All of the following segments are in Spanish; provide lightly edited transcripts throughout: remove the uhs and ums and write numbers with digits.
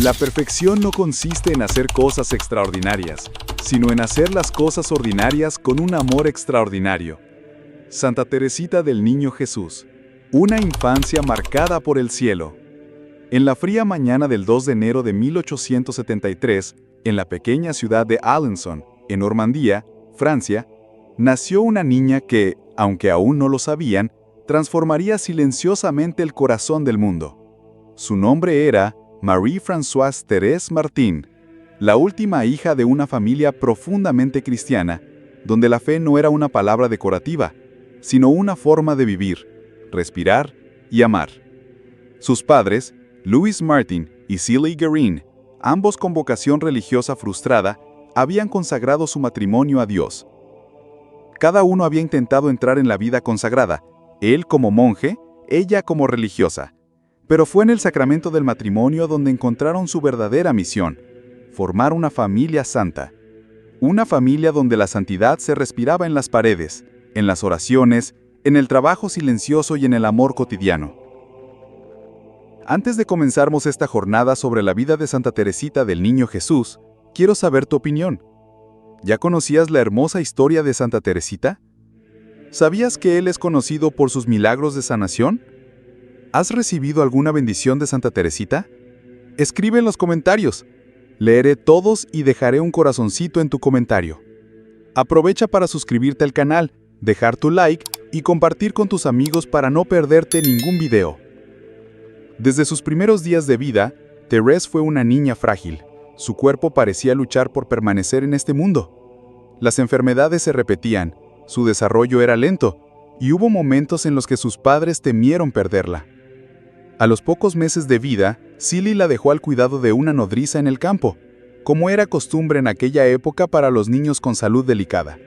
La perfección no consiste en hacer cosas extraordinarias, sino en hacer las cosas ordinarias con un amor extraordinario. Santa Teresita del Niño Jesús. Una infancia marcada por el cielo. En la fría mañana del 2 de enero de 1873, en la pequeña ciudad de Alençon, en Normandía, Francia, nació una niña que, aunque aún no lo sabían, transformaría silenciosamente el corazón del mundo. Su nombre era Marie-Françoise Thérèse Martin, la última hija de una familia profundamente cristiana, donde la fe no era una palabra decorativa, sino una forma de vivir, respirar y amar. Sus padres, Louis Martin y Célie Guérin, ambos con vocación religiosa frustrada, habían consagrado su matrimonio a Dios. Cada uno había intentado entrar en la vida consagrada, él como monje, ella como religiosa. Pero fue en el sacramento del matrimonio donde encontraron su verdadera misión: formar una familia santa. Una familia donde la santidad se respiraba en las paredes, en las oraciones, en el trabajo silencioso y en el amor cotidiano. Antes de comenzarmos esta jornada sobre la vida de Santa Teresita del Niño Jesús, quiero saber tu opinión. ¿Ya conocías la hermosa historia de Santa Teresita? ¿Sabías que él es conocido por sus milagros de sanación? ¿Has recibido alguna bendición de Santa Teresita? Escribe en los comentarios. Leeré todos y dejaré un corazoncito en tu comentario. Aprovecha para suscribirte al canal, dejar tu like y compartir con tus amigos para no perderte ningún video. Desde sus primeros días de vida, Thérèse fue una niña frágil. Su cuerpo parecía luchar por permanecer en este mundo. Las enfermedades se repetían, su desarrollo era lento, y hubo momentos en los que sus padres temieron perderla. A los pocos meses de vida, Célie la dejó al cuidado de una nodriza en el campo, como era costumbre en aquella época para los niños con salud delicada.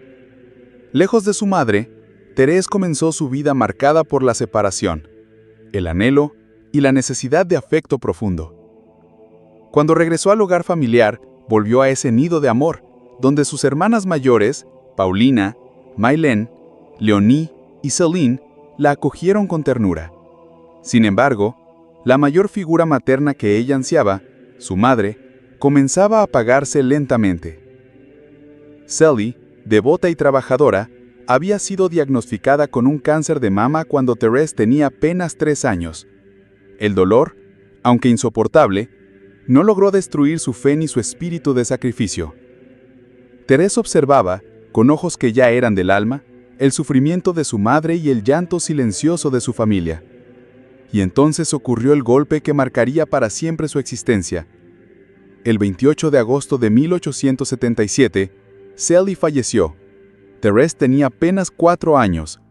Lejos de su madre, Thérèse comenzó su vida marcada por la separación, el anhelo y la necesidad de afecto profundo. Cuando regresó al hogar familiar, volvió a ese nido de amor, donde sus hermanas mayores, Paulina, Maylène, Léonie y Céline, la acogieron con ternura. Sin embargo, la mayor figura materna que ella ansiaba, su madre, comenzaba a apagarse lentamente. Célie, devota y trabajadora, había sido diagnosticada con un cáncer de mama cuando Thérèse tenía apenas 3 años. El dolor, aunque insoportable, no logró destruir su fe ni su espíritu de sacrificio. Thérèse observaba, con ojos que ya eran del alma, el sufrimiento de su madre y el llanto silencioso de su familia. Y entonces ocurrió el golpe que marcaría para siempre su existencia. El 28 de agosto de 1877, Célie falleció. Thérèse tenía apenas 4 años.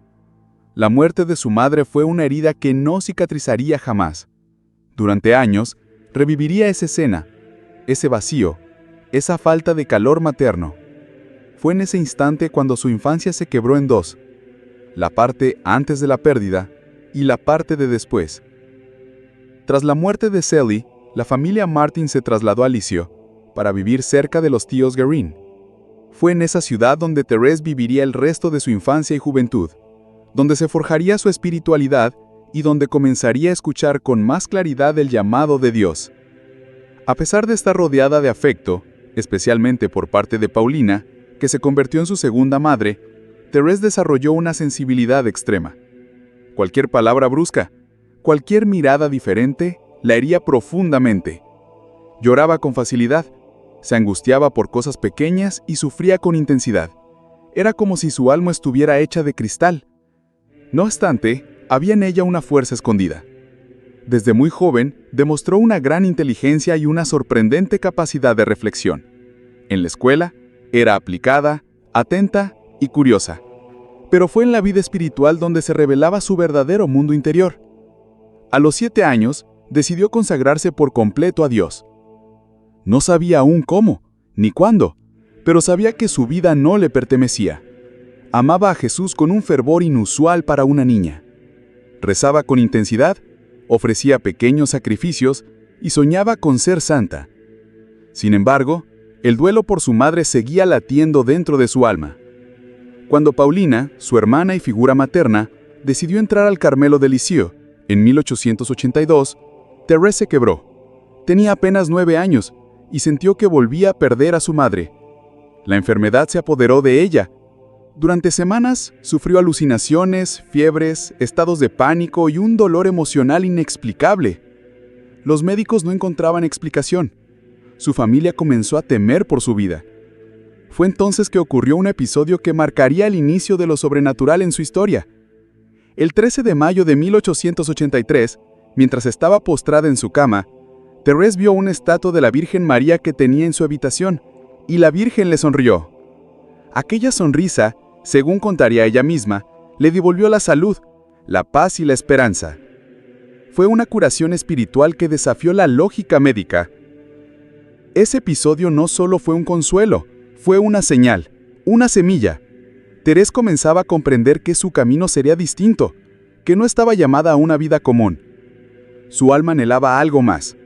La muerte de su madre fue una herida que no cicatrizaría jamás. Durante años, reviviría esa escena, ese vacío, esa falta de calor materno. Fue en ese instante cuando su infancia se quebró en dos: la parte antes de la pérdida y la parte de después. Tras la muerte de Célie, la familia Martin se trasladó a Lisieux para vivir cerca de los tíos Guérin. Fue en esa ciudad donde Thérèse viviría el resto de su infancia y juventud, donde se forjaría su espiritualidad y donde comenzaría a escuchar con más claridad el llamado de Dios. A pesar de estar rodeada de afecto, especialmente por parte de Paulina, que se convirtió en su segunda madre, Thérèse desarrolló una sensibilidad extrema. Cualquier palabra brusca, cualquier mirada diferente, la hería profundamente. Lloraba con facilidad, se angustiaba por cosas pequeñas y sufría con intensidad. Era como si su alma estuviera hecha de cristal. No obstante, había en ella una fuerza escondida. Desde muy joven, demostró una gran inteligencia y una sorprendente capacidad de reflexión. En la escuela, era aplicada, atenta y curiosa. Pero fue en la vida espiritual donde se revelaba su verdadero mundo interior. A los 7 años, decidió consagrarse por completo a Dios. No sabía aún cómo, ni cuándo, pero sabía que su vida no le pertenecía. Amaba a Jesús con un fervor inusual para una niña. Rezaba con intensidad, ofrecía pequeños sacrificios y soñaba con ser santa. Sin embargo, el duelo por su madre seguía latiendo dentro de su alma. Cuando Paulina, su hermana y figura materna, decidió entrar al Carmelo de Lisieux en 1882, Thérèse se quebró. Tenía apenas 9 años y sintió que volvía a perder a su madre. La enfermedad se apoderó de ella. Durante semanas sufrió alucinaciones, fiebres, estados de pánico y un dolor emocional inexplicable. Los médicos no encontraban explicación. Su familia comenzó a temer por su vida. Fue entonces que ocurrió un episodio que marcaría el inicio de lo sobrenatural en su historia. El 13 de mayo de 1883, mientras estaba postrada en su cama, Thérèse vio una estatua de la Virgen María que tenía en su habitación, y la Virgen le sonrió. Aquella sonrisa, según contaría ella misma, le devolvió la salud, la paz y la esperanza. Fue una curación espiritual que desafió la lógica médica. Ese episodio no solo fue un consuelo, fue una señal, una semilla. Thérèse comenzaba a comprender que su camino sería distinto, que no estaba llamada a una vida común. Su alma anhelaba algo más.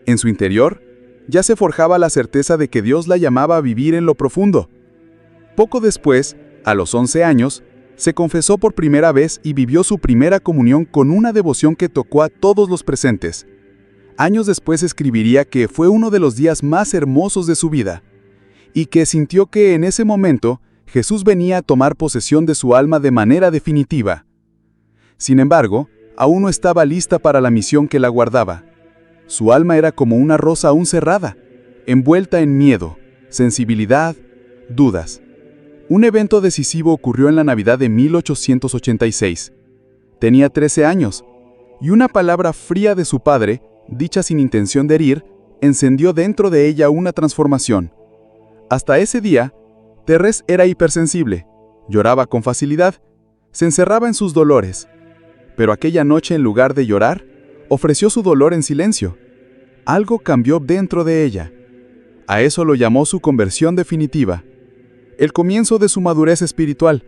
En su interior, ya se forjaba la certeza de que Dios la llamaba a vivir en lo profundo. Poco después, a los 11 años, se confesó por primera vez y vivió su primera comunión con una devoción que tocó a todos los presentes. Años después escribiría que fue uno de los días más hermosos de su vida, y que sintió que en ese momento Jesús venía a tomar posesión de su alma de manera definitiva. Sin embargo, aún no estaba lista para la misión que la guardaba. Su alma era como una rosa aún cerrada, envuelta en miedo, sensibilidad, dudas. Un evento decisivo ocurrió en la Navidad de 1886. Tenía 13 años, y una palabra fría de su padre, dicha sin intención de herir, encendió dentro de ella una transformación. Hasta ese día, Thérèse era hipersensible, lloraba con facilidad, se encerraba en sus dolores. Pero aquella noche, en lugar de llorar, ofreció su dolor en silencio. Algo cambió dentro de ella. A eso lo llamó su conversión definitiva, el comienzo de su madurez espiritual.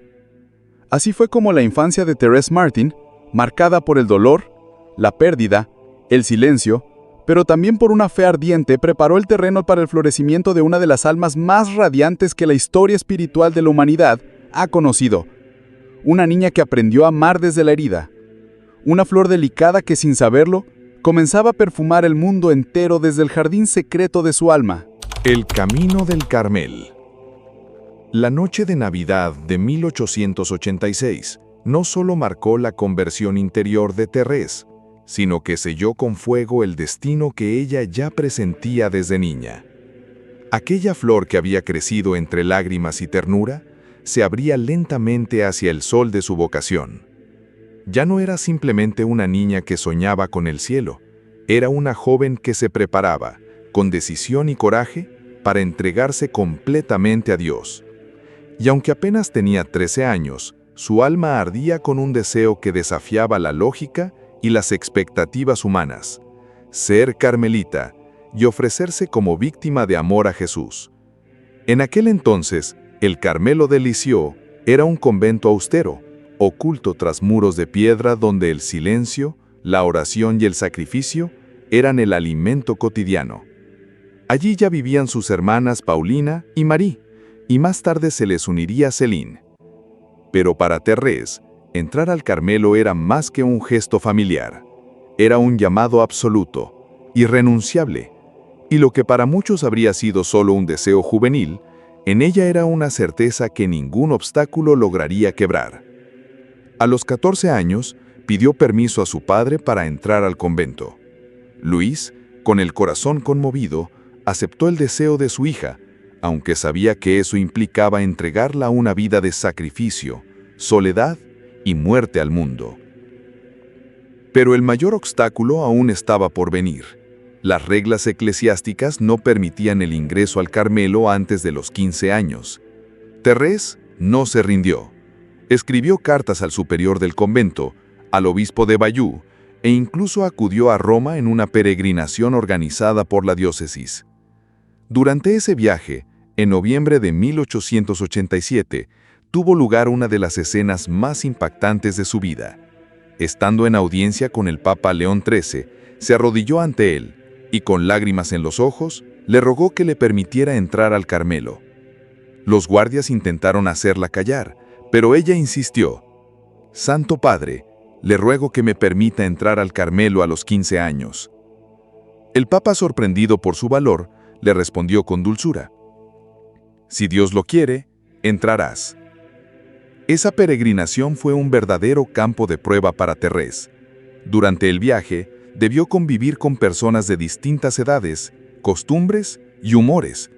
Así fue como la infancia de Thérèse Martin, marcada por el dolor, la pérdida, el silencio, pero también por una fe ardiente, preparó el terreno para el florecimiento de una de las almas más radiantes que la historia espiritual de la humanidad ha conocido. Una niña que aprendió a amar desde la herida. Una flor delicada que, sin saberlo, comenzaba a perfumar el mundo entero desde el jardín secreto de su alma. El camino del Carmel. La noche de Navidad de 1886 no solo marcó la conversión interior de Thérèse, sino que selló con fuego el destino que ella ya presentía desde niña. Aquella flor que había crecido entre lágrimas y ternura, se abría lentamente hacia el sol de su vocación. Ya no era simplemente una niña que soñaba con el cielo, era una joven que se preparaba, con decisión y coraje, para entregarse completamente a Dios. Y aunque apenas tenía 13 años, su alma ardía con un deseo que desafiaba la lógica y las expectativas humanas: ser carmelita y ofrecerse como víctima de amor a Jesús. En aquel entonces, el Carmelo de Lisieux era un convento austero, oculto tras muros de piedra donde el silencio, la oración y el sacrificio eran el alimento cotidiano. Allí ya vivían sus hermanas Paulina y Marie, y más tarde se les uniría Céline. Pero para Thérèse, entrar al Carmelo era más que un gesto familiar. Era un llamado absoluto, irrenunciable, y lo que para muchos habría sido solo un deseo juvenil, en ella era una certeza que ningún obstáculo lograría quebrar. A los 14 años, pidió permiso a su padre para entrar al convento. Luis, con el corazón conmovido, aceptó el deseo de su hija, aunque sabía que eso implicaba entregarla a una vida de sacrificio, soledad y muerte al mundo. Pero el mayor obstáculo aún estaba por venir. Las reglas eclesiásticas no permitían el ingreso al Carmelo antes de los 15 años. Thérèse no se rindió. Escribió cartas al superior del convento, al obispo de Bayeux, e incluso acudió a Roma en una peregrinación organizada por la diócesis. Durante ese viaje, en noviembre de 1887, tuvo lugar una de las escenas más impactantes de su vida. Estando en audiencia con el Papa León XIII, se arrodilló ante él y, con lágrimas en los ojos, le rogó que le permitiera entrar al Carmelo. Los guardias intentaron hacerla callar, pero ella insistió: «Santo Padre, le ruego que me permita entrar al Carmelo a los 15 años». El Papa, sorprendido por su valor, le respondió con dulzura: «Si Dios lo quiere, entrarás». Esa peregrinación fue un verdadero campo de prueba para Thérèse. Durante el viaje, debió convivir con personas de distintas edades, costumbres y humores.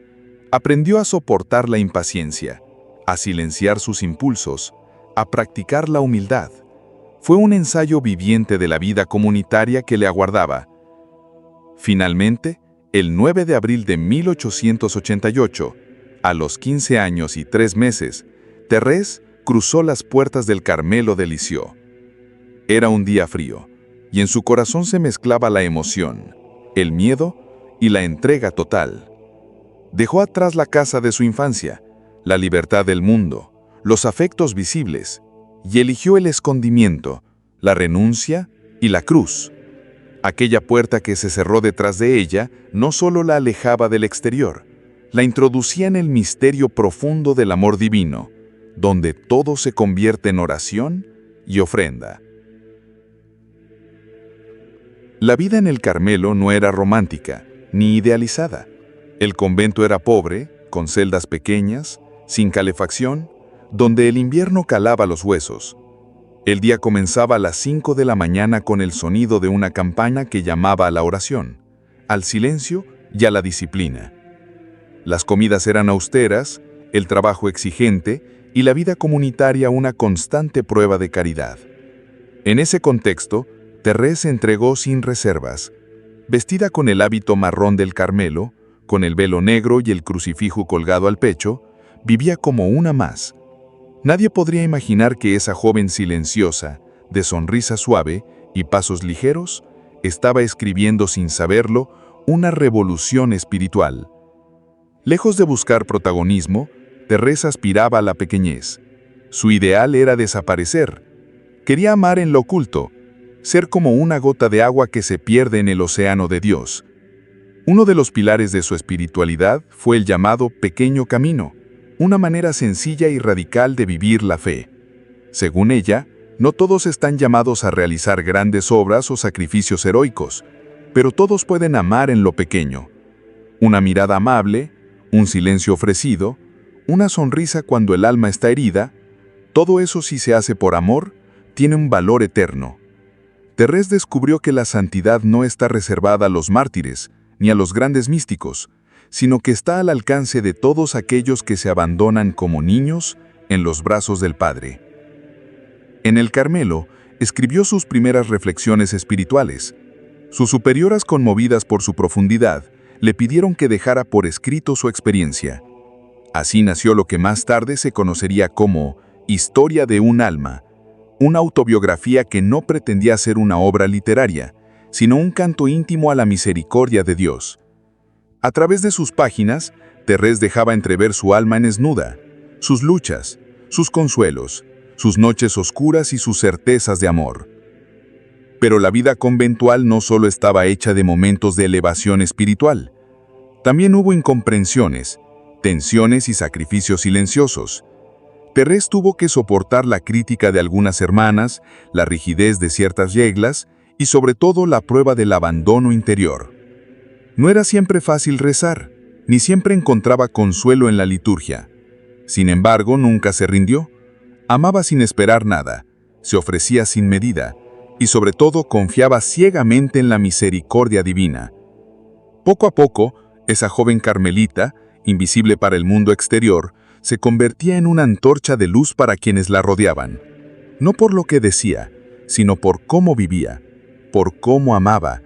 Aprendió a soportar la impaciencia, a silenciar sus impulsos, a practicar la humildad. Fue un ensayo viviente de la vida comunitaria que le aguardaba. Finalmente, el 9 de abril de 1888, a los 15 años y 3 meses, Thérèse cruzó las puertas del Carmelo de Lisieux. Era un día frío, y en su corazón se mezclaba la emoción, el miedo y la entrega total. Dejó atrás la casa de su infancia, la libertad del mundo, los afectos visibles, y eligió el escondimiento, la renuncia y la cruz. Aquella puerta que se cerró detrás de ella no solo la alejaba del exterior, la introducía en el misterio profundo del amor divino, donde todo se convierte en oración y ofrenda. La vida en el Carmelo no era romántica ni idealizada. El convento era pobre, con celdas pequeñas, sin calefacción, donde el invierno calaba los huesos. El día comenzaba a las 5 de la mañana con el sonido de una campana que llamaba a la oración, al silencio y a la disciplina. Las comidas eran austeras, el trabajo exigente y la vida comunitaria una constante prueba de caridad. En ese contexto, Thérèse se entregó sin reservas. Vestida con el hábito marrón del Carmelo, con el velo negro y el crucifijo colgado al pecho, vivía como una más. Nadie podría imaginar que esa joven silenciosa, de sonrisa suave y pasos ligeros, estaba escribiendo sin saberlo una revolución espiritual. Lejos de buscar protagonismo, Thérèse aspiraba a la pequeñez. Su ideal era desaparecer. Quería amar en lo oculto, ser como una gota de agua que se pierde en el océano de Dios. Uno de los pilares de su espiritualidad fue el llamado pequeño camino, una manera sencilla y radical de vivir la fe. Según ella, no todos están llamados a realizar grandes obras o sacrificios heroicos, pero todos pueden amar en lo pequeño. Una mirada amable, un silencio ofrecido, una sonrisa cuando el alma está herida, todo eso, si se hace por amor, tiene un valor eterno. Thérèse descubrió que la santidad no está reservada a los mártires ni a los grandes místicos, sino que está al alcance de todos aquellos que se abandonan como niños en los brazos del Padre. En el Carmelo, escribió sus primeras reflexiones espirituales. Sus superioras, conmovidas por su profundidad, le pidieron que dejara por escrito su experiencia. Así nació lo que más tarde se conocería como Historia de un alma, una autobiografía que no pretendía ser una obra literaria, sino un canto íntimo a la misericordia de Dios. A través de sus páginas, Thérèse dejaba entrever su alma desnuda, sus luchas, sus consuelos, sus noches oscuras y sus certezas de amor. Pero la vida conventual no solo estaba hecha de momentos de elevación espiritual. También hubo incomprensiones, tensiones y sacrificios silenciosos. Thérèse tuvo que soportar la crítica de algunas hermanas, la rigidez de ciertas reglas y sobre todo la prueba del abandono interior. No era siempre fácil rezar, ni siempre encontraba consuelo en la liturgia. Sin embargo, nunca se rindió. Amaba sin esperar nada, se ofrecía sin medida y sobre todo confiaba ciegamente en la misericordia divina. Poco a poco, esa joven carmelita, invisible para el mundo exterior, se convertía en una antorcha de luz para quienes la rodeaban. No por lo que decía, sino por cómo vivía, por cómo amaba,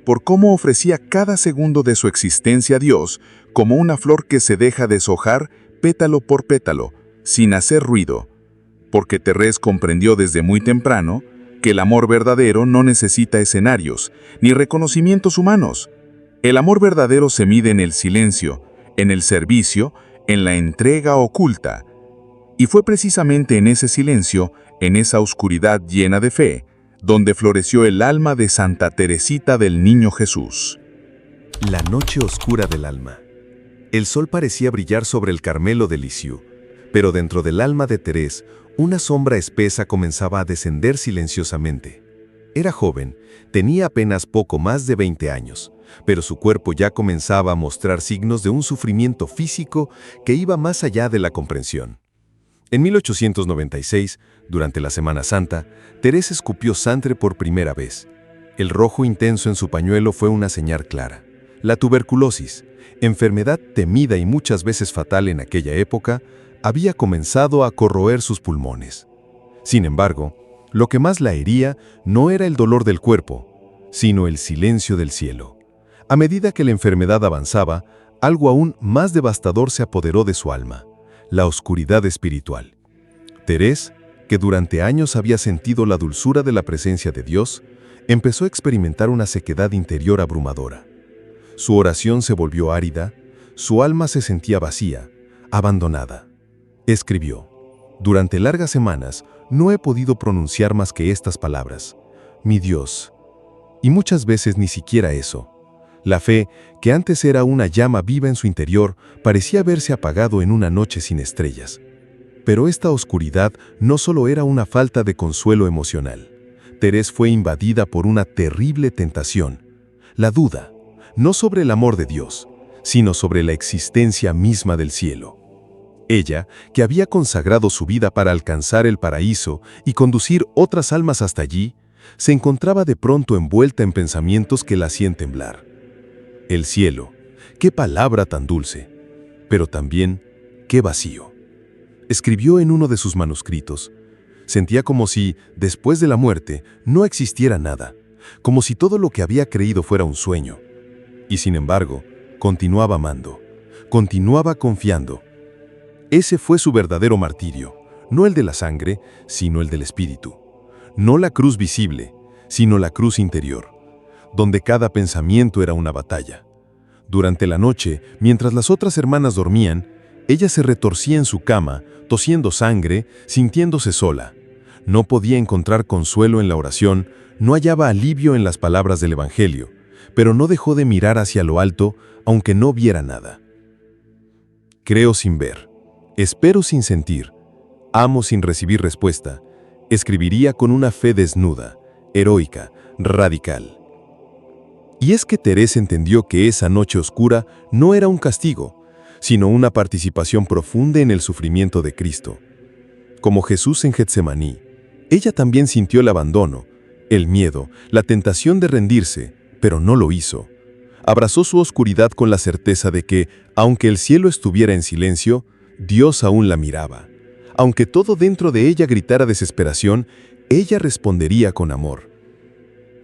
por cómo ofrecía cada segundo de su existencia a Dios como una flor que se deja deshojar pétalo por pétalo, sin hacer ruido. Porque Thérèse comprendió desde muy temprano que el amor verdadero no necesita escenarios ni reconocimientos humanos. El amor verdadero se mide en el silencio, en el servicio, en la entrega oculta. Y fue precisamente en ese silencio, en esa oscuridad llena de fe, donde floreció el alma de Santa Teresita del Niño Jesús. La noche oscura del alma. El sol parecía brillar sobre el Carmelo de Lisieux, pero dentro del alma de Thérèse, una sombra espesa comenzaba a descender silenciosamente. Era joven, tenía apenas poco más de 20 años, pero su cuerpo ya comenzaba a mostrar signos de un sufrimiento físico que iba más allá de la comprensión. En 1896, durante la Semana Santa, Teresa escupió sangre por primera vez. El rojo intenso en su pañuelo fue una señal clara. La tuberculosis, enfermedad temida y muchas veces fatal en aquella época, había comenzado a corroer sus pulmones. Sin embargo, lo que más la hería no era el dolor del cuerpo, sino el silencio del cielo. A medida que la enfermedad avanzaba, algo aún más devastador se apoderó de su alma: la oscuridad espiritual. Teresa, que durante años había sentido la dulzura de la presencia de Dios, empezó a experimentar una sequedad interior abrumadora. Su oración se volvió árida, su alma se sentía vacía, abandonada. Escribió: «Durante largas semanas no he podido pronunciar más que estas palabras: mi Dios». Y muchas veces ni siquiera eso. La fe, que antes era una llama viva en su interior, parecía haberse apagado en una noche sin estrellas. Pero esta oscuridad no solo era una falta de consuelo emocional. Teresa fue invadida por una terrible tentación: la duda, no sobre el amor de Dios, sino sobre la existencia misma del cielo. Ella, que había consagrado su vida para alcanzar el paraíso y conducir otras almas hasta allí, se encontraba de pronto envuelta en pensamientos que la hacían temblar. El cielo, qué palabra tan dulce, pero también qué vacío. Escribió en uno de sus manuscritos: sentía como si, después de la muerte, no existiera nada, como si todo lo que había creído fuera un sueño. Y sin embargo, continuaba amando, continuaba confiando. Ese fue su verdadero martirio, no el de la sangre, sino el del espíritu. No la cruz visible, sino la cruz interior, donde cada pensamiento era una batalla. Durante la noche, mientras las otras hermanas dormían, ella se retorcía en su cama, tosiendo sangre, sintiéndose sola. No podía encontrar consuelo en la oración, no hallaba alivio en las palabras del Evangelio, pero no dejó de mirar hacia lo alto, aunque no viera nada. Creo sin ver, espero sin sentir, amo sin recibir respuesta, escribiría con una fe desnuda, heroica, radical. Y es que Teresa entendió que esa noche oscura no era un castigo, sino una participación profunda en el sufrimiento de Cristo. Como Jesús en Getsemaní, ella también sintió el abandono, el miedo, la tentación de rendirse, pero no lo hizo. Abrazó su oscuridad con la certeza de que, aunque el cielo estuviera en silencio, Dios aún la miraba. Aunque todo dentro de ella gritara desesperación, ella respondería con amor.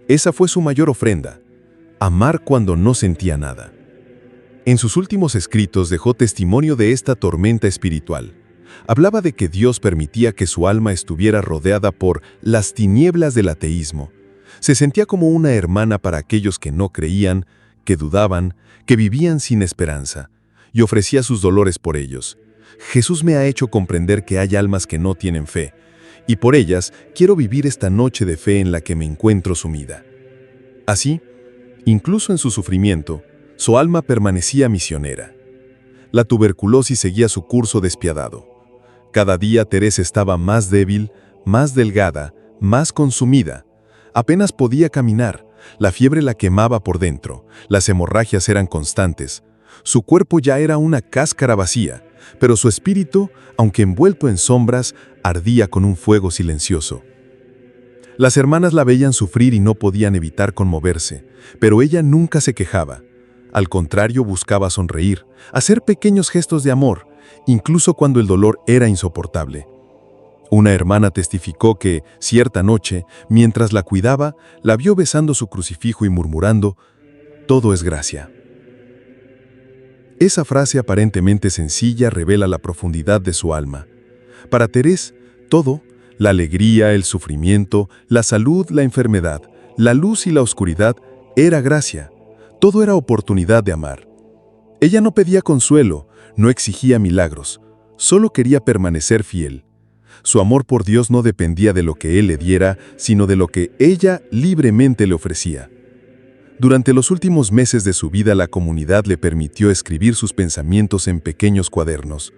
Esa fue su mayor ofrenda: amar cuando no sentía nada. En sus últimos escritos dejó testimonio de esta tormenta espiritual. Hablaba de que Dios permitía que su alma estuviera rodeada por las tinieblas del ateísmo. Se sentía como una hermana para aquellos que no creían, que dudaban, que vivían sin esperanza, y ofrecía sus dolores por ellos. Jesús me ha hecho comprender que hay almas que no tienen fe, y por ellas quiero vivir esta noche de fe en la que me encuentro sumida. Así, incluso en su sufrimiento, su alma permanecía misionera. La tuberculosis seguía su curso despiadado. Cada día Teresa estaba más débil, más delgada, más consumida. Apenas podía caminar, la fiebre la quemaba por dentro, las hemorragias eran constantes. Su cuerpo ya era una cáscara vacía, pero su espíritu, aunque envuelto en sombras, ardía con un fuego silencioso. Las hermanas la veían sufrir y no podían evitar conmoverse, pero ella nunca se quejaba. Al contrario, buscaba sonreír, hacer pequeños gestos de amor, incluso cuando el dolor era insoportable. Una hermana testificó que, cierta noche, mientras la cuidaba, la vio besando su crucifijo y murmurando: «Todo es gracia». Esa frase aparentemente sencilla revela la profundidad de su alma. Para Teresa, todo, la alegría, el sufrimiento, la salud, la enfermedad, la luz y la oscuridad, era gracia. Todo era oportunidad de amar. Ella no pedía consuelo, no exigía milagros, solo quería permanecer fiel. Su amor por Dios no dependía de lo que Él le diera, sino de lo que ella libremente le ofrecía. Durante los últimos meses de su vida, la comunidad le permitió escribir sus pensamientos en pequeños cuadernos.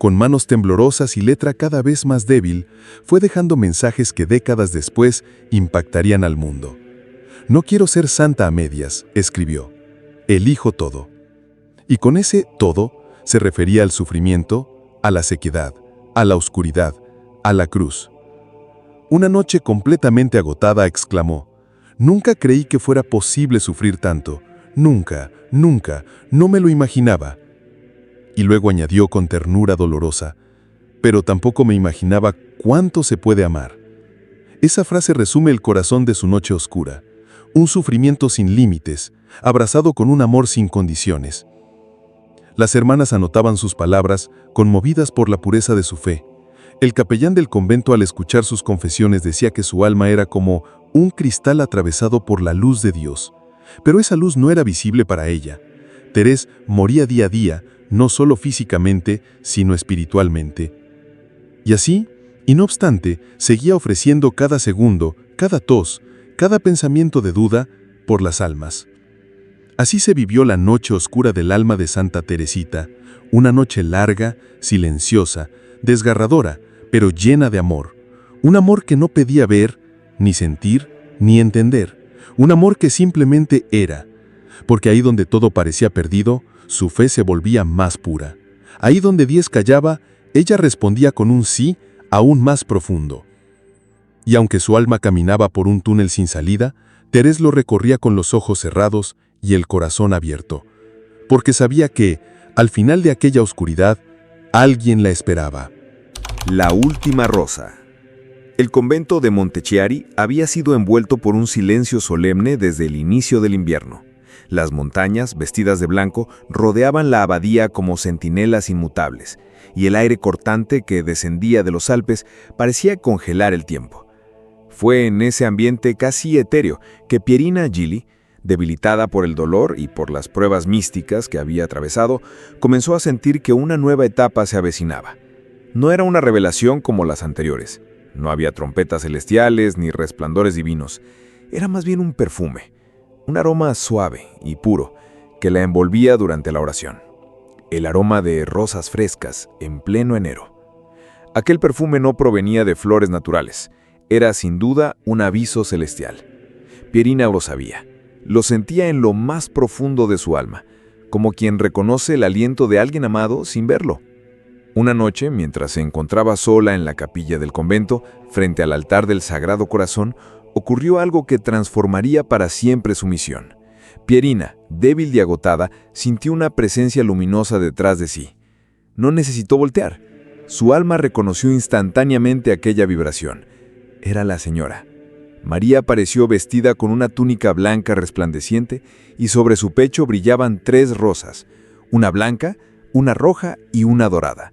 con manos temblorosas y letra cada vez más débil, fue dejando mensajes que décadas después impactarían al mundo. «No quiero ser santa a medias», escribió. «Elijo todo». Y con ese todo se refería al sufrimiento, a la sequedad, a la oscuridad, a la cruz. Una noche completamente agotada exclamó: «Nunca creí que fuera posible sufrir tanto. Nunca, nunca, no me lo imaginaba». Y luego añadió con ternura dolorosa: «Pero tampoco me imaginaba cuánto se puede amar». Esa frase resume el corazón de su noche oscura. Un sufrimiento sin límites, abrazado con un amor sin condiciones. Las hermanas anotaban sus palabras, conmovidas por la pureza de su fe. El capellán del convento, al escuchar sus confesiones, decía que su alma era como un cristal atravesado por la luz de Dios. Pero esa luz no era visible para ella. Terés moría día a día, no solo físicamente, sino espiritualmente. Y así, y no obstante, seguía ofreciendo cada segundo, cada tos, cada pensamiento de duda, por las almas. Así se vivió la noche oscura del alma de Santa Teresita, una noche larga, silenciosa, desgarradora, pero llena de amor. Un amor que no pedía ver, ni sentir, ni entender. Un amor que simplemente era. Porque ahí donde todo parecía perdido, su fe se volvía más pura. Ahí donde 10 callaba, ella respondía con un sí aún más profundo. Y aunque su alma caminaba por un túnel sin salida, Terés lo recorría con los ojos cerrados y el corazón abierto, porque sabía que, al final de aquella oscuridad, alguien la esperaba. La última rosa. El convento de Montechiari había sido envuelto por un silencio solemne desde el inicio del invierno. Las montañas, vestidas de blanco, rodeaban la abadía como centinelas inmutables, y el aire cortante que descendía de los Alpes parecía congelar el tiempo. Fue en ese ambiente casi etéreo que Pierina Gili, debilitada por el dolor y por las pruebas místicas que había atravesado, comenzó a sentir que una nueva etapa se avecinaba. No era una revelación como las anteriores. No había trompetas celestiales ni resplandores divinos. Era más bien un perfume, un aroma suave y puro que la envolvía durante la oración. El aroma de rosas frescas en pleno enero. Aquel perfume no provenía de flores naturales. Era sin duda un aviso celestial. Pierina lo sabía. Lo sentía en lo más profundo de su alma, como quien reconoce el aliento de alguien amado sin verlo. Una noche, mientras se encontraba sola en la capilla del convento, frente al altar del Sagrado Corazón, ocurrió algo que transformaría para siempre su misión. Pierina, débil y agotada, sintió una presencia luminosa detrás de sí. No necesitó voltear. Su alma reconoció instantáneamente aquella vibración. Era la señora. María apareció vestida con una túnica blanca resplandeciente y sobre su pecho brillaban 3 rosas, una blanca, una roja y una dorada.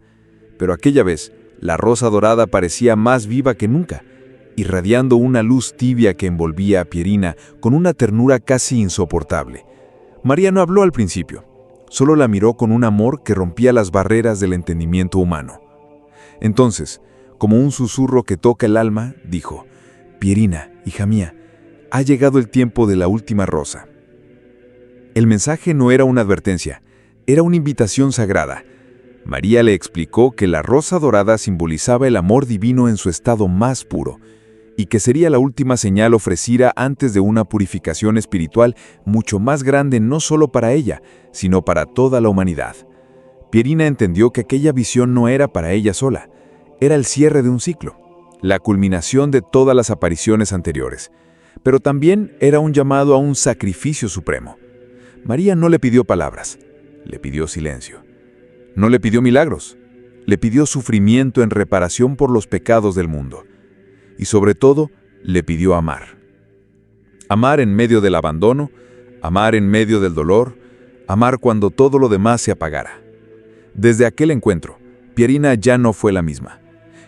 Pero aquella vez, la rosa dorada parecía más viva que nunca, irradiando una luz tibia que envolvía a Pierina con una ternura casi insoportable. María no habló al principio, solo la miró con un amor que rompía las barreras del entendimiento humano. Entonces, como un susurro que toca el alma, dijo: «Pierina, hija mía, ha llegado el tiempo de la última rosa». El mensaje no era una advertencia, era una invitación sagrada. María le explicó que la rosa dorada simbolizaba el amor divino en su estado más puro, y que sería la última señal ofrecida antes de una purificación espiritual mucho más grande no solo para ella, sino para toda la humanidad. Pierina entendió que aquella visión no era para ella sola, era el cierre de un ciclo, la culminación de todas las apariciones anteriores, pero también era un llamado a un sacrificio supremo. María no le pidió palabras, le pidió silencio. No le pidió milagros, le pidió sufrimiento en reparación por los pecados del mundo. Y sobre todo, le pidió amar. Amar en medio del abandono, amar en medio del dolor, amar cuando todo lo demás se apagara. Desde aquel encuentro, Pierina ya no fue la misma.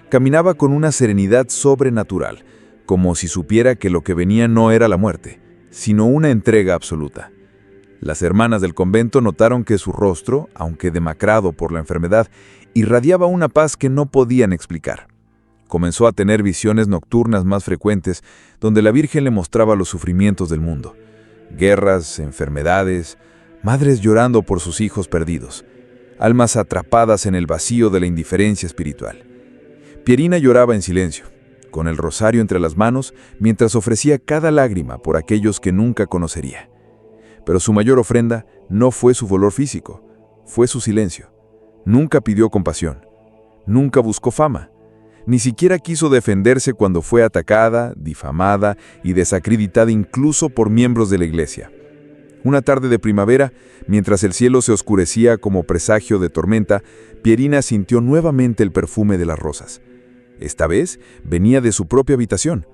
Caminaba con una serenidad sobrenatural, como si supiera que lo que venía no era la muerte, sino una entrega absoluta. Las hermanas del convento notaron que su rostro, aunque demacrado por la enfermedad, irradiaba una paz que no podían explicar. Comenzó a tener visiones nocturnas más frecuentes, donde la Virgen le mostraba los sufrimientos del mundo. Guerras, enfermedades, madres llorando por sus hijos perdidos. almas atrapadas en el vacío de la indiferencia espiritual. Pierina lloraba en silencio, con el rosario entre las manos, mientras ofrecía cada lágrima por aquellos que nunca conocería. Pero su mayor ofrenda no fue su dolor físico, fue su silencio. Nunca pidió compasión, nunca buscó fama, ni siquiera quiso defenderse cuando fue atacada, difamada y desacreditada incluso por miembros de la iglesia. Una tarde de primavera, mientras el cielo se oscurecía como presagio de tormenta, Pierina sintió nuevamente el perfume de las rosas. Esta vez venía de su propia habitación.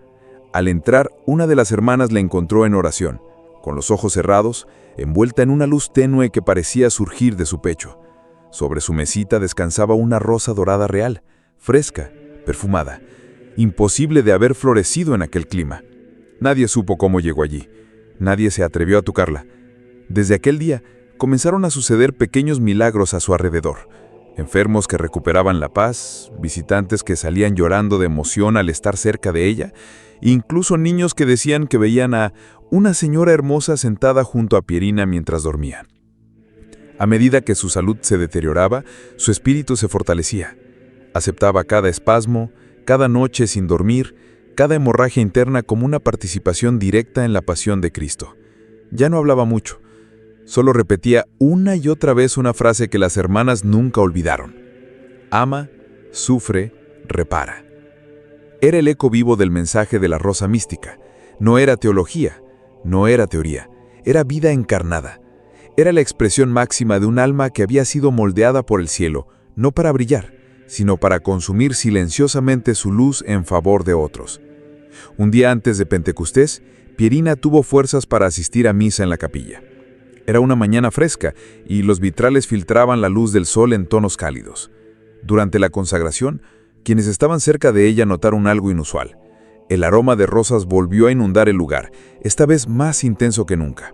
Al entrar, una de las hermanas la encontró en oración, con los ojos cerrados, envuelta en una luz tenue que parecía surgir de su pecho. Sobre su mesita descansaba una rosa dorada real, fresca, perfumada, imposible de haber florecido en aquel clima. Nadie supo cómo llegó allí. Nadie se atrevió a tocarla. Desde aquel día, comenzaron a suceder pequeños milagros a su alrededor. Enfermos que recuperaban la paz, visitantes que salían llorando de emoción al estar cerca de ella, incluso niños que decían que veían a una señora hermosa sentada junto a Pierina mientras dormía. A medida que su salud se deterioraba, su espíritu se fortalecía. Aceptaba cada espasmo, cada noche sin dormir, cada hemorragia interna como una participación directa en la pasión de Cristo. Ya no hablaba mucho. Solo repetía una y otra vez una frase que las hermanas nunca olvidaron. Ama, sufre, repara. Era el eco vivo del mensaje de la rosa mística. No era teología, no era teoría, era vida encarnada. Era la expresión máxima de un alma que había sido moldeada por el cielo, no para brillar, sino para consumir silenciosamente su luz en favor de otros. Un día antes de Pentecostés, Pierina tuvo fuerzas para asistir a misa en la capilla. Era una mañana fresca y los vitrales filtraban la luz del sol en tonos cálidos. Durante la consagración, quienes estaban cerca de ella notaron algo inusual. El aroma de rosas volvió a inundar el lugar, esta vez más intenso que nunca.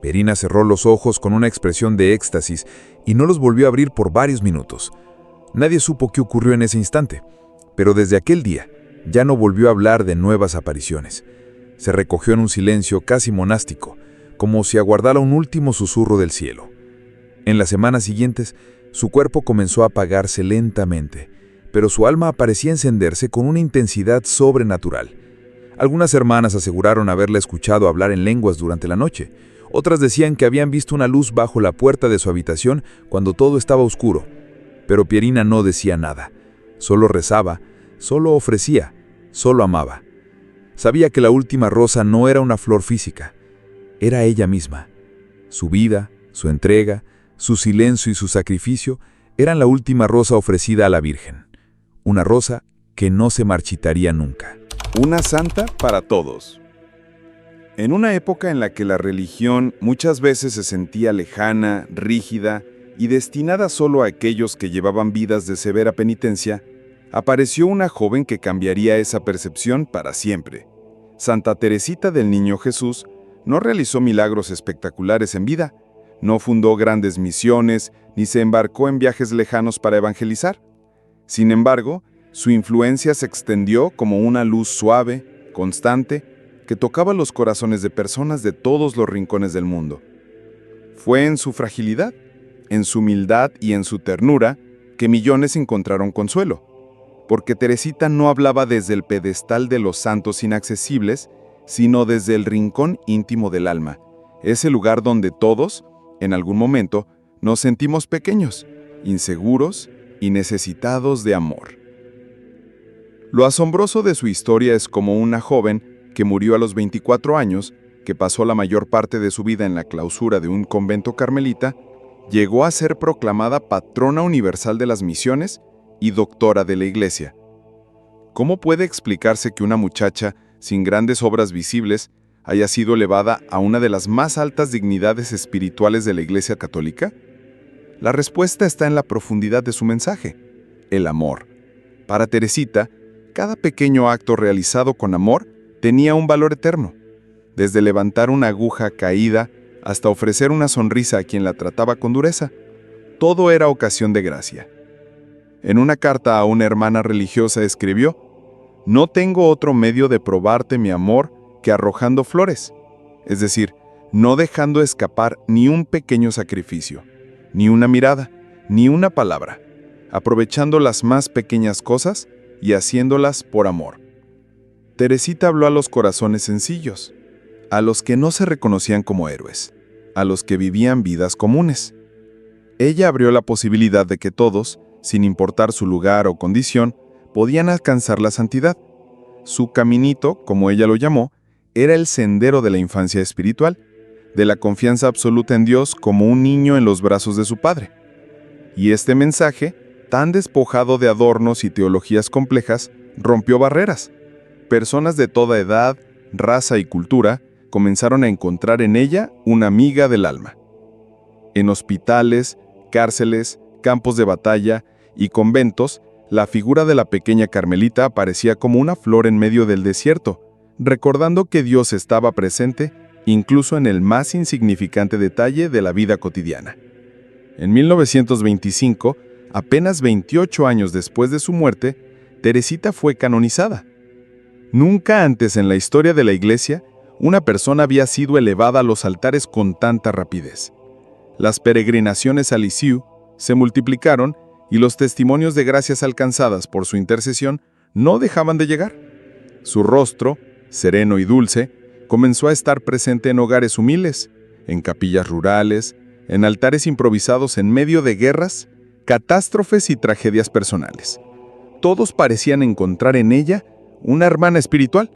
Pierina cerró los ojos con una expresión de éxtasis y no los volvió a abrir por varios minutos. Nadie supo qué ocurrió en ese instante, pero desde aquel día ya no volvió a hablar de nuevas apariciones. Se recogió en un silencio casi monástico, como si aguardara un último susurro del cielo. En las semanas siguientes, su cuerpo comenzó a apagarse lentamente, pero su alma parecía encenderse con una intensidad sobrenatural. Algunas hermanas aseguraron haberla escuchado hablar en lenguas durante la noche. Otras decían que habían visto una luz bajo la puerta de su habitación cuando todo estaba oscuro. Pero Pierina no decía nada. Solo rezaba, solo ofrecía, solo amaba. Sabía que la última rosa no era una flor física. Era ella misma. Su vida, su entrega, su silencio y su sacrificio eran la última rosa ofrecida a la Virgen. Una rosa que no se marchitaría nunca. Una santa para todos. En una época en la que la religión muchas veces se sentía lejana, rígida y destinada solo a aquellos que llevaban vidas de severa penitencia, apareció una joven que cambiaría esa percepción para siempre. Santa Teresita del Niño Jesús no realizó milagros espectaculares en vida, no fundó grandes misiones ni se embarcó en viajes lejanos para evangelizar. Sin embargo, su influencia se extendió como una luz suave, constante, que tocaba los corazones de personas de todos los rincones del mundo. Fue en su fragilidad, en su humildad y en su ternura que millones encontraron consuelo, porque Teresita no hablaba desde el pedestal de los santos inaccesibles, sino desde el rincón íntimo del alma, ese lugar donde todos, en algún momento, nos sentimos pequeños, inseguros y necesitados de amor. Lo asombroso de su historia es como una joven que murió a los 24 años, que pasó la mayor parte de su vida en la clausura de un convento carmelita, llegó a ser proclamada patrona universal de las misiones y doctora de la Iglesia. ¿Cómo puede explicarse que una muchacha sin grandes obras visibles haya sido elevada a una de las más altas dignidades espirituales de la Iglesia Católica? La respuesta está en la profundidad de su mensaje, el amor. Para Teresita, cada pequeño acto realizado con amor tenía un valor eterno, desde levantar una aguja caída hasta ofrecer una sonrisa a quien la trataba con dureza. Todo era ocasión de gracia. En una carta a una hermana religiosa escribió: «No tengo otro medio de probarte mi amor que arrojando flores», es decir, no dejando escapar ni un pequeño sacrificio, ni una mirada, ni una palabra, aprovechando las más pequeñas cosas y haciéndolas por amor. Teresita habló a los corazones sencillos, a los que no se reconocían como héroes, a los que vivían vidas comunes. Ella abrió la posibilidad de que todos, sin importar su lugar o condición, podían alcanzar la santidad. Su caminito, como ella lo llamó, era el sendero de la infancia espiritual, de la confianza absoluta en Dios como un niño en los brazos de su padre. Y este mensaje, tan despojado de adornos y teologías complejas, rompió barreras. Personas de toda edad, raza y cultura comenzaron a encontrar en ella una amiga del alma. En hospitales, cárceles, campos de batalla y conventos, la figura de la pequeña Carmelita aparecía como una flor en medio del desierto, recordando que Dios estaba presente incluso en el más insignificante detalle de la vida cotidiana. En 1925, apenas 28 años después de su muerte, Teresita fue canonizada. Nunca antes en la historia de la Iglesia, una persona había sido elevada a los altares con tanta rapidez. Las peregrinaciones a Lisieux se multiplicaron y los testimonios de gracias alcanzadas por su intercesión no dejaban de llegar. Su rostro, sereno y dulce, comenzó a estar presente en hogares humildes, en capillas rurales, en altares improvisados en medio de guerras, catástrofes y tragedias personales. Todos parecían encontrar en ella una hermana espiritual.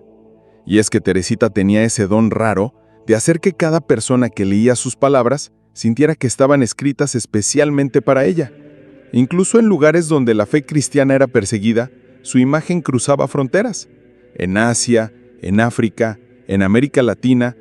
Y es que Teresita tenía ese don raro de hacer que cada persona que leía sus palabras sintiera que estaban escritas especialmente para ella. Incluso en lugares donde la fe cristiana era perseguida, su imagen cruzaba fronteras. En Asia, en África, en América Latina,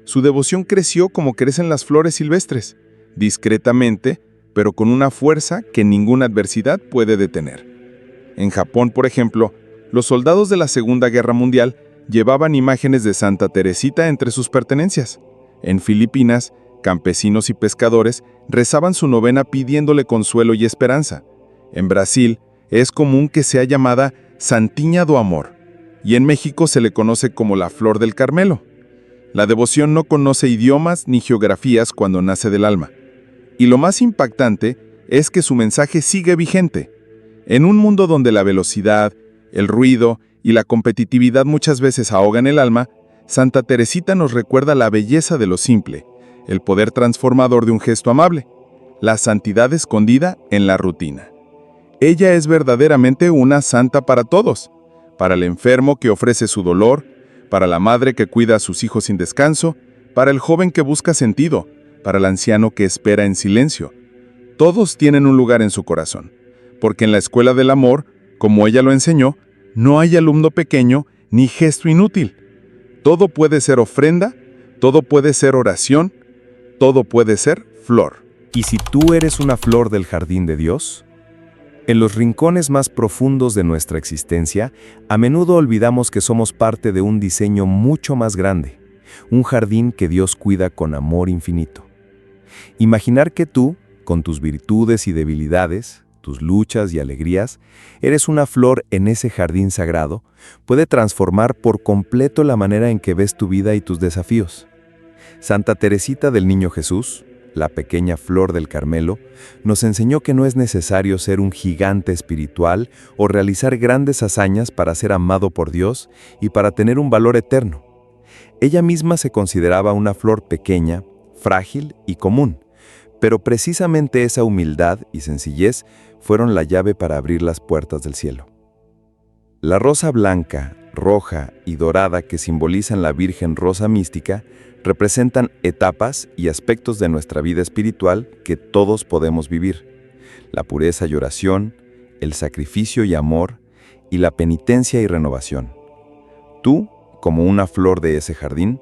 su devoción creció como crecen las flores silvestres, discretamente, pero con una fuerza que ninguna adversidad puede detener. En Japón, por ejemplo, los soldados de la Segunda Guerra Mundial llevaban imágenes de Santa Teresita entre sus pertenencias. En Filipinas, campesinos y pescadores rezaban su novena pidiéndole consuelo y esperanza. En Brasil, es común que sea llamada Santinha do Amor, y en México se le conoce como la Flor del Carmelo. La devoción no conoce idiomas ni geografías cuando nace del alma. Y lo más impactante es que su mensaje sigue vigente. En un mundo donde la velocidad, el ruido y la competitividad muchas veces ahogan el alma, Santa Teresita nos recuerda la belleza de lo simple, el poder transformador de un gesto amable, la santidad escondida en la rutina. Ella es verdaderamente una santa para todos, para el enfermo que ofrece su dolor, para la madre que cuida a sus hijos sin descanso, para el joven que busca sentido, para el anciano que espera en silencio. Todos tienen un lugar en su corazón, porque en la escuela del amor, como ella lo enseñó, no hay alumno pequeño ni gesto inútil. Todo puede ser ofrenda, todo puede ser oración, todo puede ser flor. ¿Y si tú eres una flor del jardín de Dios? En los rincones más profundos de nuestra existencia, a menudo olvidamos que somos parte de un diseño mucho más grande, un jardín que Dios cuida con amor infinito. Imaginar que tú, con tus virtudes y debilidades, tus luchas y alegrías, eres una flor en ese jardín sagrado, puede transformar por completo la manera en que ves tu vida y tus desafíos. Santa Teresita del Niño Jesús, la pequeña flor del Carmelo, nos enseñó que no es necesario ser un gigante espiritual o realizar grandes hazañas para ser amado por Dios y para tener un valor eterno. Ella misma se consideraba una flor pequeña, frágil y común, pero precisamente esa humildad y sencillez fueron la llave para abrir las puertas del cielo. La rosa blanca, roja y dorada que simbolizan la Virgen Rosa Mística representan etapas y aspectos de nuestra vida espiritual que todos podemos vivir: la pureza y oración, el sacrificio y amor, y la penitencia y renovación. Tú, como una flor de ese jardín,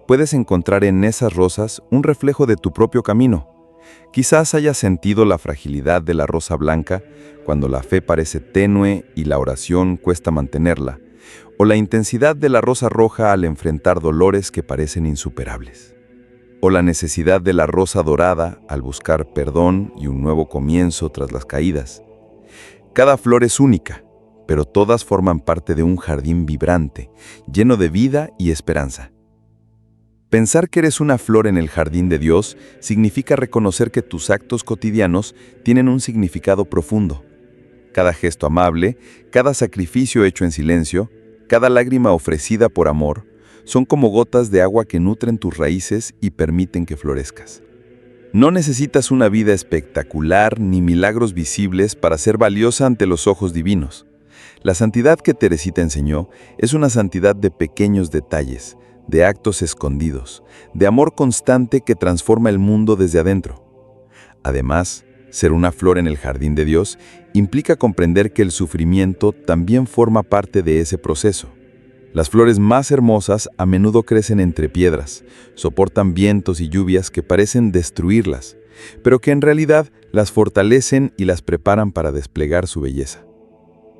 puedes encontrar en esas rosas un reflejo de tu propio camino. Quizás hayas sentido la fragilidad de la rosa blanca cuando la fe parece tenue y la oración cuesta mantenerla, o la intensidad de la rosa roja al enfrentar dolores que parecen insuperables, o la necesidad de la rosa dorada al buscar perdón y un nuevo comienzo tras las caídas. Cada flor es única, pero todas forman parte de un jardín vibrante, lleno de vida y esperanza. Pensar que eres una flor en el jardín de Dios significa reconocer que tus actos cotidianos tienen un significado profundo. Cada gesto amable, cada sacrificio hecho en silencio, cada lágrima ofrecida por amor, son como gotas de agua que nutren tus raíces y permiten que florezcas. No necesitas una vida espectacular ni milagros visibles para ser valiosa ante los ojos divinos. La santidad que Teresita enseñó es una santidad de pequeños detalles, de actos escondidos, de amor constante que transforma el mundo desde adentro. Además, ser una flor en el jardín de Dios implica comprender que el sufrimiento también forma parte de ese proceso. Las flores más hermosas a menudo crecen entre piedras, soportan vientos y lluvias que parecen destruirlas, pero que en realidad las fortalecen y las preparan para desplegar su belleza.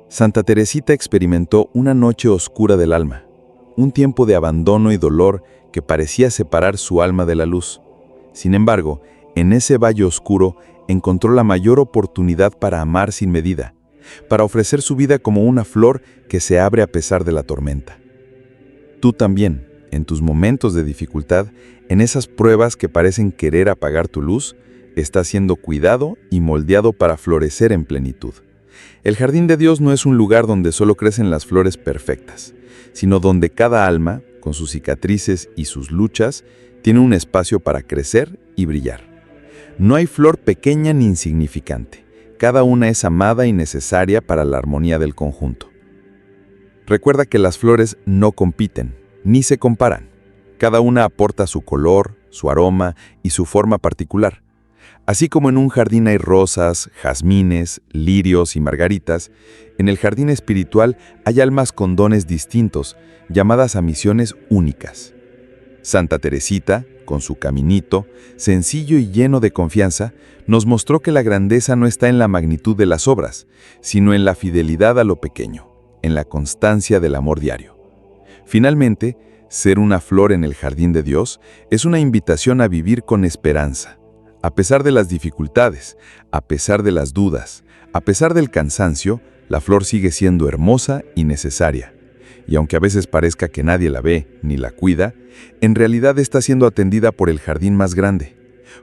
Santa Teresita experimentó una noche oscura del alma, un tiempo de abandono y dolor que parecía separar su alma de la luz. Sin embargo, en ese valle oscuro encontró la mayor oportunidad para amar sin medida, para ofrecer su vida como una flor que se abre a pesar de la tormenta. Tú también, en tus momentos de dificultad, en esas pruebas que parecen querer apagar tu luz, estás siendo cuidado y moldeado para florecer en plenitud. El jardín de Dios no es un lugar donde solo crecen las flores perfectas, sino donde cada alma, con sus cicatrices y sus luchas, tiene un espacio para crecer y brillar. No hay flor pequeña ni insignificante. Cada una es amada y necesaria para la armonía del conjunto. Recuerda que las flores no compiten, ni se comparan. Cada una aporta su color, su aroma y su forma particular. Así como en un jardín hay rosas, jazmines, lirios y margaritas, en el jardín espiritual hay almas con dones distintos, llamadas a misiones únicas. Santa Teresita, con su caminito, sencillo y lleno de confianza, nos mostró que la grandeza no está en la magnitud de las obras, sino en la fidelidad a lo pequeño, en la constancia del amor diario. Finalmente, ser una flor en el jardín de Dios es una invitación a vivir con esperanza. A pesar de las dificultades, a pesar de las dudas, a pesar del cansancio, la flor sigue siendo hermosa y necesaria. Y aunque a veces parezca que nadie la ve ni la cuida, en realidad está siendo atendida por el jardín más grande,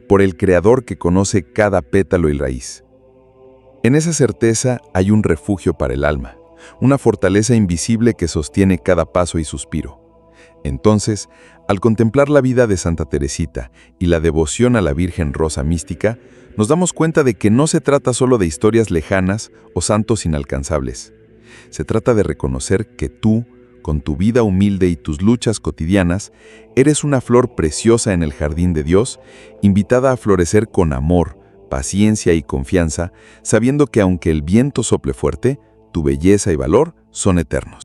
por el Creador que conoce cada pétalo y raíz. En esa certeza hay un refugio para el alma, una fortaleza invisible que sostiene cada paso y suspiro. Entonces, al contemplar la vida de Santa Teresita y la devoción a la Virgen Rosa Mística, nos damos cuenta de que no se trata solo de historias lejanas o santos inalcanzables. Se trata de reconocer que tú, con tu vida humilde y tus luchas cotidianas, eres una flor preciosa en el jardín de Dios, invitada a florecer con amor, paciencia y confianza, sabiendo que aunque el viento sople fuerte, tu belleza y valor son eternos.